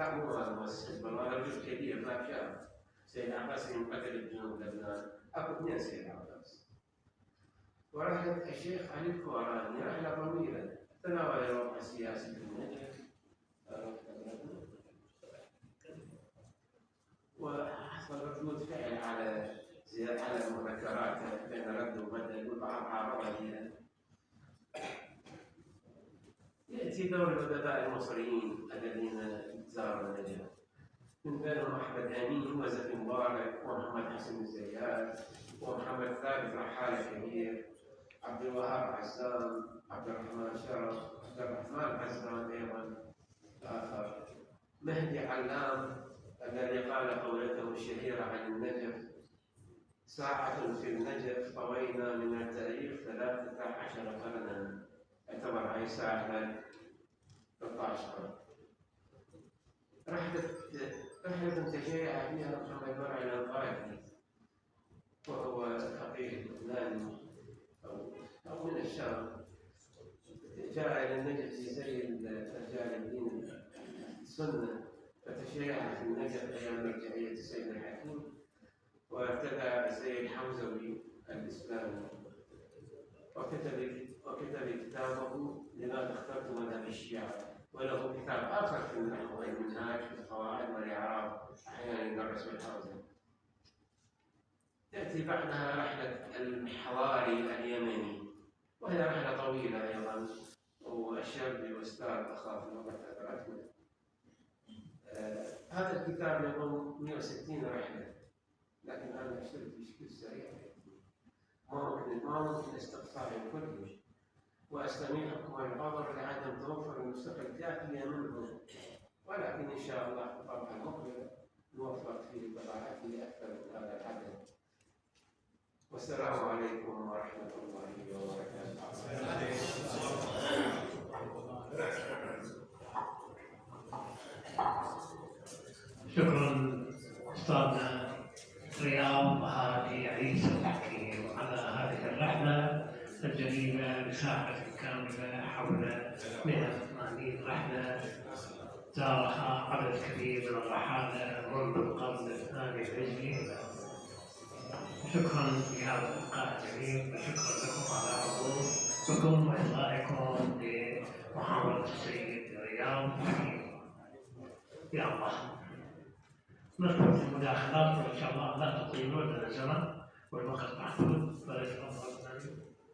لا مو هذا مؤسس حزب الله، هذا جزء كبير ما شاف. سيد عباس يوم قتل بجنوب لبنان اكو اثنين سيد عباس. ورحلة الشيخ علي الكوراني رحلة طويلة تناول الوضع السياسي في النجف وحصل ردود فعل على زيادة على مذكراته بين رد وبدل ومعارضة فيها. يأتي دور الأدباء المصريين الذين زاروا النجف من بينهم أحمد أمين وزكي مبارك ومحمد حسن الزيات ومحمد ثابت رحالة كبير، عبد الوهاب عزام، عبد الرحمن شرف، عبد الرحمن عزام أيضا آخر، مهدي علام الذي قال قولته الشهيرة عن النجف: ساعة في النجف طوينا من التاريخ 13 قرنا. اعتبر هاي ساعة 13 قرن. رحلة تشيع فيها محمد مرعي الأنطاكي وهو فقيه لبناني أو من الشام، جاء إلى النجف في زي رجال الدين السنة فتشيع في النجف أيام مرجعية السيد الحكيم، وارتدى السيد حمزوي الإسلامي وكتب كتابه لماذا اخترت مذهب الشيعة، وله كتاب آخر في النحو والمنهاج في القواعد والإعراب أحيانا يدرس بالحوزة. تأتي بعدها رحلة الحواري اليمني وهي رحلة طويلة أيضا، والشاب والأستاذ أخاف الوقت أدركنا. هذا الكتاب يضم 160 رحلة، لكن أنا أشتغل بشكل سريع ما ممكن استقصاء الكل، وأستميحكم العذر لعدم توفر النسخ الكافية منه، ولكن إن شاء الله في الطبعة المقبلة نوفق في طباعته أكثر من هذا العدد. والسلام عليكم ورحمة الله وبركاته. شكرا أستاذنا رياض هادي عيسى الحكيم على هذه الرحلة الجميلة بساحة كاملة حول 180 رحلة زارها عدد كبير من الرحالة منذ القرن الثاني الهجري. شكرا لهذا اللقاء الجميل، وشكرا لكم على حضوركم وإصغائكم لمحاضرة السيد رياض الحكيم. يا الله نشكر في المداخلات، وإن شاء الله لا تطيلون لنا الزمن والوقت محدود، فليس أمر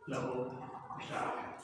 له مشاعر.